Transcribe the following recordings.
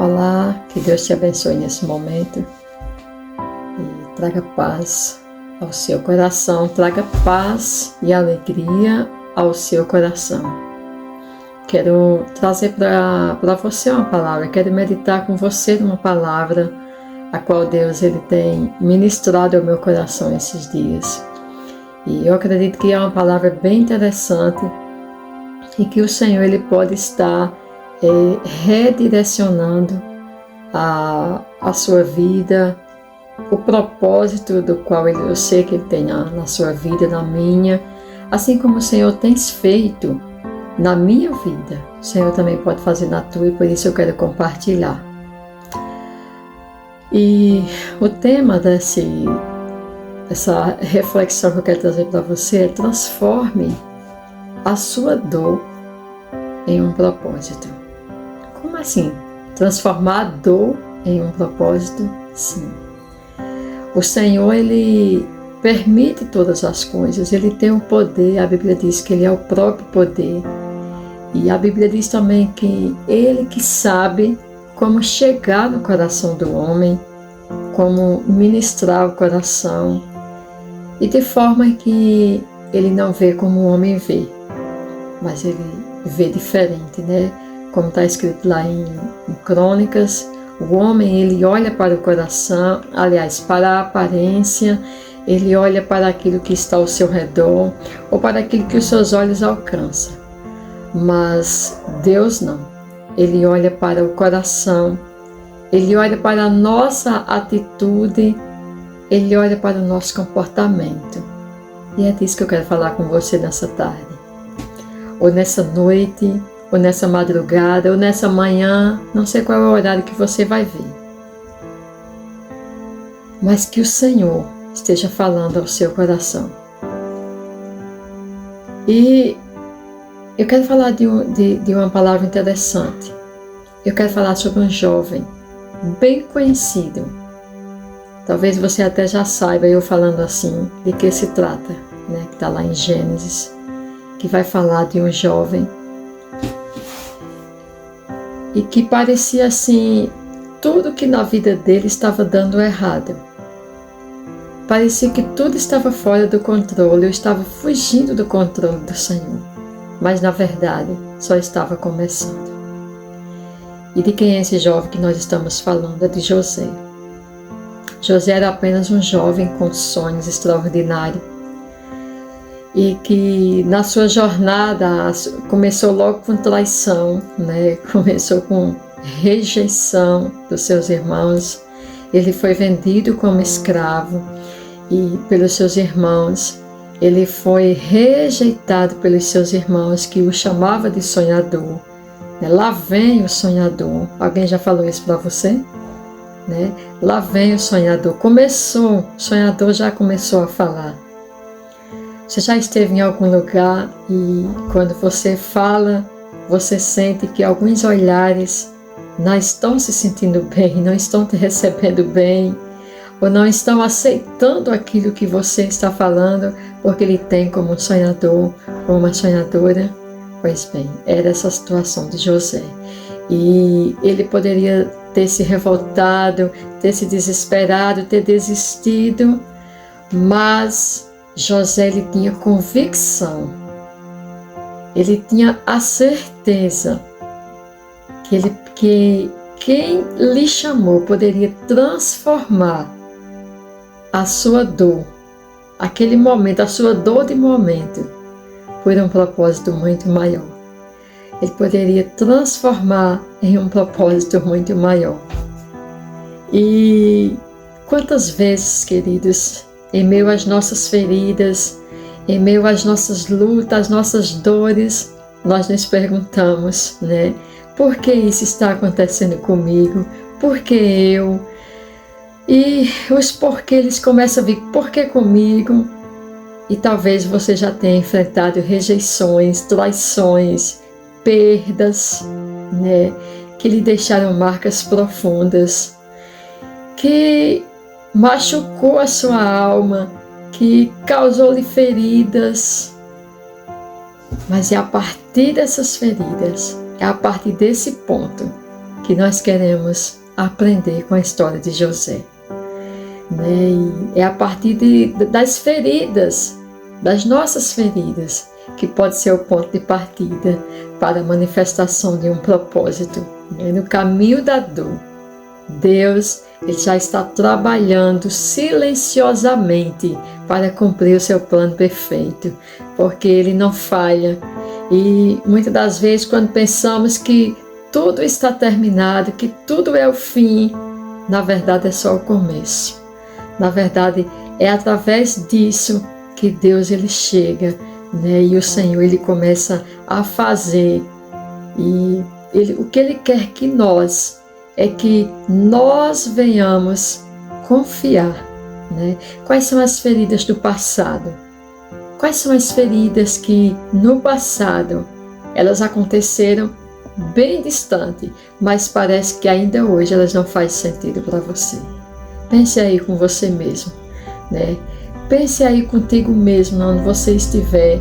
Olá, que Deus te abençoe nesse momento e traga paz ao seu coração, traga paz e alegria ao seu coração. Quero trazer para você uma palavra, quero meditar com você numa palavra a qual Deus ele tem ministrado ao meu coração esses dias. E eu acredito que é uma palavra bem interessante e que o Senhor ele pode estar redirecionando a sua vida, o propósito do qual eu sei que Ele tem na sua vida, na minha, assim como o Senhor tem feito na minha vida, o Senhor também pode fazer na tua, e por isso eu quero compartilhar. E o tema dessa reflexão que eu quero trazer para você é: transforme a sua dor em um propósito. Como assim? Transformar a dor em um propósito? Sim. O Senhor, Ele permite todas as coisas, Ele tem o poder, a Bíblia diz que Ele é o próprio poder. E a Bíblia diz também que Ele que sabe como chegar no coração do homem, como ministrar o coração, e de forma que Ele não vê como o homem vê, mas Ele vê diferente, né? Como está escrito lá em Crônicas, o homem ele olha para o coração, aliás, para a aparência, ele olha para aquilo que está ao seu redor, ou para aquilo que os seus olhos alcançam. Mas Deus não, Ele olha para o coração, Ele olha para a nossa atitude, Ele olha para o nosso comportamento. E é disso que eu quero falar com você nessa tarde, ou nessa noite, ou nessa madrugada, ou nessa manhã, não sei qual é o horário que você vai ver. Mas que o Senhor esteja falando ao seu coração. E eu quero falar de uma palavra interessante. Eu quero falar sobre um jovem bem conhecido. Talvez você até já saiba, eu falando assim, de que se trata, né? Que está lá em Gênesis, que vai falar de um jovem e que parecia assim, tudo que na vida dele estava dando errado. Parecia que tudo estava fora do controle, eu estava fugindo do controle do Senhor. Mas na verdade, só estava começando. E de quem é esse jovem que nós estamos falando? É de José. José era apenas um jovem com sonhos extraordinários. E que na sua jornada começou logo com traição, né? Começou com rejeição dos seus irmãos. Ele foi vendido como escravo e pelos seus irmãos. Ele foi rejeitado pelos seus irmãos, que o chamava de sonhador. Lá vem o sonhador. Alguém já falou isso para você? Né? Lá vem o sonhador. O sonhador já começou a falar. Você já esteve em algum lugar e quando você fala, você sente que alguns olhares não estão se sentindo bem, não estão te recebendo bem, ou não estão aceitando aquilo que você está falando, porque ele tem como um sonhador ou uma sonhadora? Pois bem, era essa a situação de José. E ele poderia ter se revoltado, ter se desesperado, ter desistido, mas José ele tinha convicção, ele tinha a certeza que quem lhe chamou poderia transformar a sua dor, aquele momento, a sua dor de momento, por um propósito muito maior. Ele poderia transformar em um propósito muito maior. E quantas vezes, queridos, em meio às nossas feridas, em meio às nossas lutas, às nossas dores, nós nos perguntamos, né? Por que isso está acontecendo comigo? Por que eu? E os porquê eles começam a vir, por que comigo? E talvez você já tenha enfrentado rejeições, traições, perdas, né? Que lhe deixaram marcas profundas, que machucou a sua alma, que causou-lhe feridas. Mas é a partir dessas feridas, é a partir desse ponto que nós queremos aprender com a história de José. E é a partir das feridas, das nossas feridas, que pode ser o ponto de partida para a manifestação de um propósito. No caminho da dor, Deus ele já está trabalhando silenciosamente para cumprir o seu plano perfeito, porque Ele não falha. E muitas das vezes, quando pensamos que tudo está terminado, que tudo é o fim, na verdade é só o começo. Na verdade, é através disso que Deus ele chega, e o Senhor ele começa a fazer. E o que Ele quer que nós é que nós venhamos confiar. Quais são as feridas do passado? Quais são as feridas que no passado elas aconteceram bem distante, mas parece que ainda hoje elas não fazem sentido para você? Pense aí com você mesmo, Pense aí contigo mesmo, onde você estiver,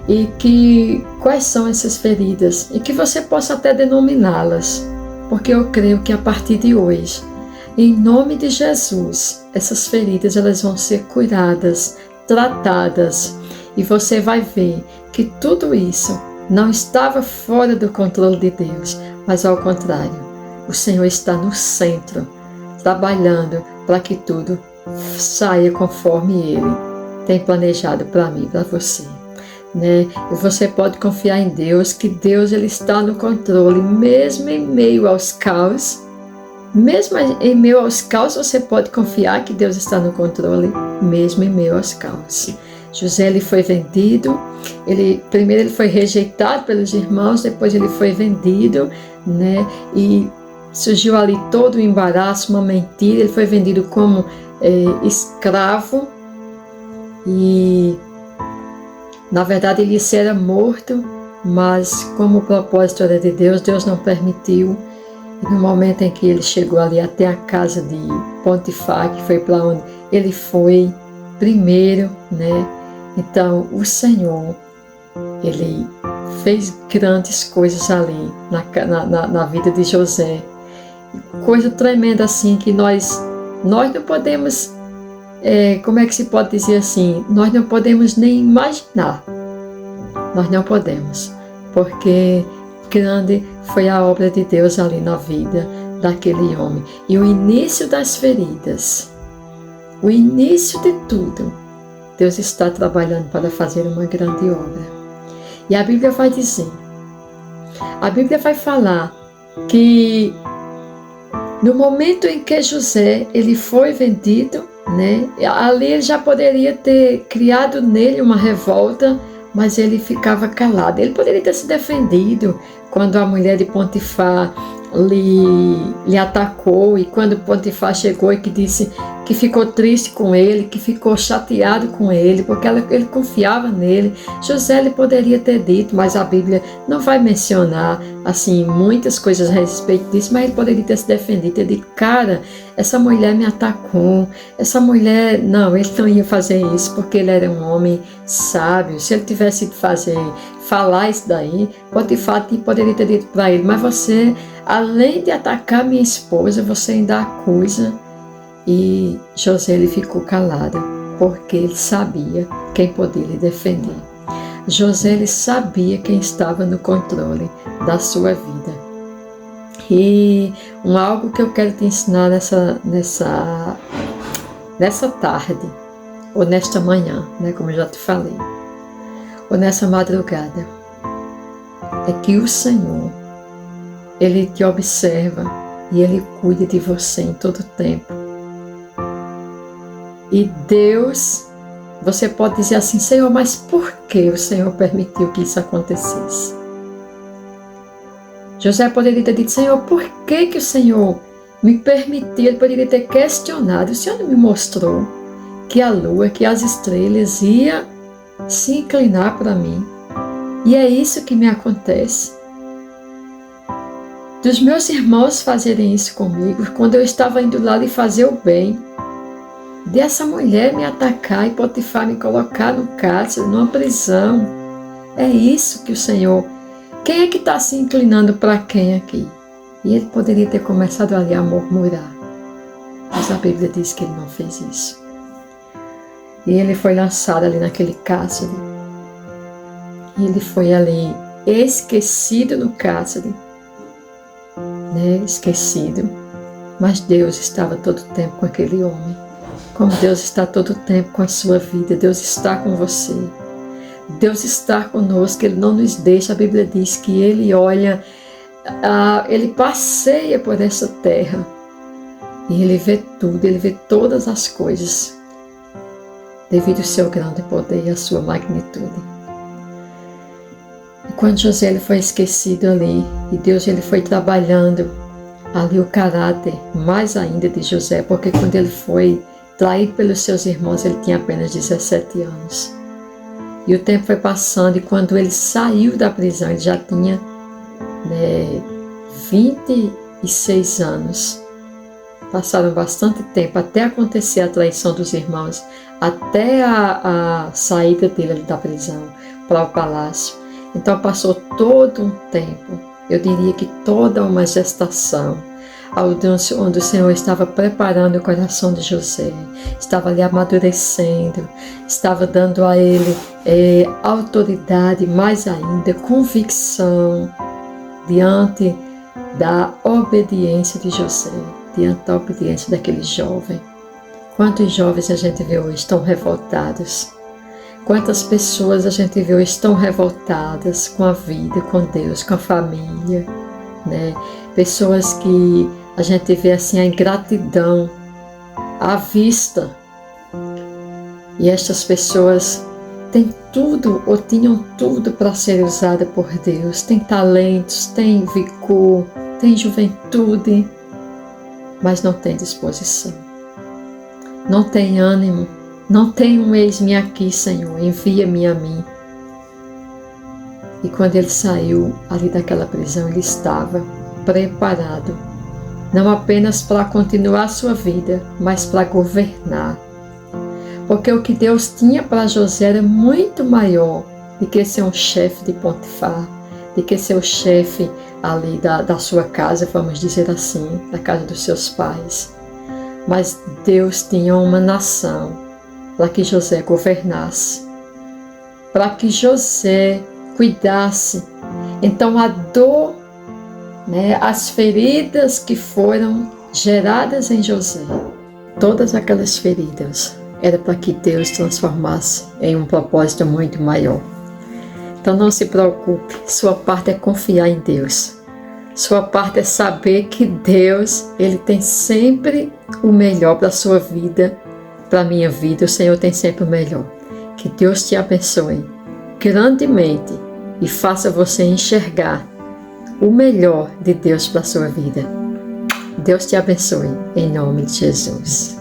e que quais são essas feridas, e que você possa até denominá-las, porque eu creio que a partir de hoje, em nome de Jesus, essas feridas elas vão ser curadas, tratadas, e você vai ver que tudo isso não estava fora do controle de Deus, mas ao contrário, o Senhor está no centro, trabalhando para que tudo saia conforme Ele tem planejado para mim, para você. E você pode confiar em Deus, que Deus ele está no controle, mesmo em meio aos caos. Mesmo em meio aos caos, você pode confiar que Deus está no controle, mesmo em meio aos caos. José ele foi vendido, primeiro ele foi rejeitado pelos irmãos, depois ele foi vendido, e surgiu ali todo o embaraço, uma mentira. Ele foi vendido como escravo, e na verdade ele era morto, mas como o propósito era de Deus, Deus não permitiu. E no momento em que ele chegou ali até a casa de Potifar, que foi para onde ele foi primeiro, Então o Senhor, ele fez grandes coisas ali na vida de José. Coisa tremenda assim que nós não podemos, como é que se pode dizer assim, nós não podemos nem imaginar. Nós não podemos, porque grande foi a obra de Deus ali na vida daquele homem. E o início das feridas, o início de tudo, Deus está trabalhando para fazer uma grande obra. E a Bíblia vai dizer, a Bíblia vai falar que no momento em que José ele foi vendido, ali ele já poderia ter criado nele uma revolta, mas ele ficava calado. Ele poderia ter se defendido quando a mulher de Potifar lhe atacou, e quando Potifar chegou e que disse que ficou triste com ele, que ficou chateado com ele, porque ele confiava nele. José ele poderia ter dito, mas a Bíblia não vai mencionar assim muitas coisas a respeito disso, mas ele poderia ter se defendido, ter dito, cara, essa mulher me atacou, essa mulher, não, ele não ia fazer isso, porque ele era um homem sábio. Se ele tivesse falar isso daí, Potifar poderia ter dito para ele, mas você, além de atacar minha esposa, você ainda acusa. E José ele ficou calado, porque ele sabia quem podia lhe defender. José ele sabia quem estava no controle da sua vida. E algo que eu quero te ensinar nessa tarde, ou nesta manhã, como eu já te falei, ou nessa madrugada, é que o Senhor, Ele te observa e Ele cuida de você em todo tempo. E Deus, você pode dizer assim, Senhor, mas por que o Senhor permitiu que isso acontecesse? José poderia ter dito, Senhor, por que o Senhor me permitiu? Ele poderia ter questionado, o Senhor não me mostrou que a lua, que as estrelas iam se inclinar para mim? E é isso que me acontece. Dos meus irmãos fazerem isso comigo, quando eu estava indo lá lhe fazer o bem, dessa mulher me atacar e Potifar me colocar no cárcere, numa prisão. É isso que o Senhor... Quem é que está se inclinando para quem aqui? E ele poderia ter começado ali a murmurar, mas a Bíblia diz que ele não fez isso. E ele foi lançado ali naquele cárcere. E ele foi ali esquecido no cárcere, né? Esquecido. Mas Deus estava todo o tempo com aquele homem. Como Deus está todo o tempo com a sua vida. Deus está com você. Deus está conosco. Ele não nos deixa. A Bíblia diz que Ele olha, Ele passeia por essa terra. E Ele vê tudo. Ele vê todas as coisas. Devido ao seu grande poder e à sua magnitude. E quando José ele foi esquecido ali, e Deus ele foi trabalhando ali o caráter mais ainda de José, porque quando ele foi traído pelos seus irmãos, ele tinha apenas 17 anos. E o tempo foi passando, e quando ele saiu da prisão, ele já tinha 26 anos. Passaram bastante tempo até acontecer a traição dos irmãos, até a saída dele da prisão para o palácio. Então passou todo um tempo, eu diria que toda uma gestação, onde o Senhor estava preparando o coração de José, estava ali amadurecendo, estava dando a ele autoridade, mais ainda, convicção, diante da obediência de José, diante da obediência daquele jovem. Quantos jovens a gente vê hoje estão revoltados? Quantas pessoas a gente vê hoje estão revoltadas com a vida, com Deus, com a família, né? Pessoas que a gente vê assim a ingratidão à vista. E estas pessoas têm tudo ou tinham tudo para ser usada por Deus. Têm talentos, têm vigor, têm juventude, mas não têm disposição. Não tem ânimo, não tem um eis-me aqui, Senhor, envia-me a mim. E quando ele saiu ali daquela prisão, ele estava preparado, não apenas para continuar a sua vida, mas para governar. Porque o que Deus tinha para José era muito maior do que ser um chefe de Potifar, do que ser o chefe ali da sua casa, vamos dizer assim, da casa dos seus pais. Mas Deus tinha uma nação para que José governasse, para que José cuidasse. Então a dor, as feridas que foram geradas em José, todas aquelas feridas, era para que Deus transformasse em um propósito muito maior. Então não se preocupe, sua parte é confiar em Deus. Sua parte é saber que Deus, Ele tem sempre o melhor para a sua vida, para a minha vida. O Senhor tem sempre o melhor. Que Deus te abençoe grandemente e faça você enxergar o melhor de Deus para a sua vida. Deus te abençoe, em nome de Jesus.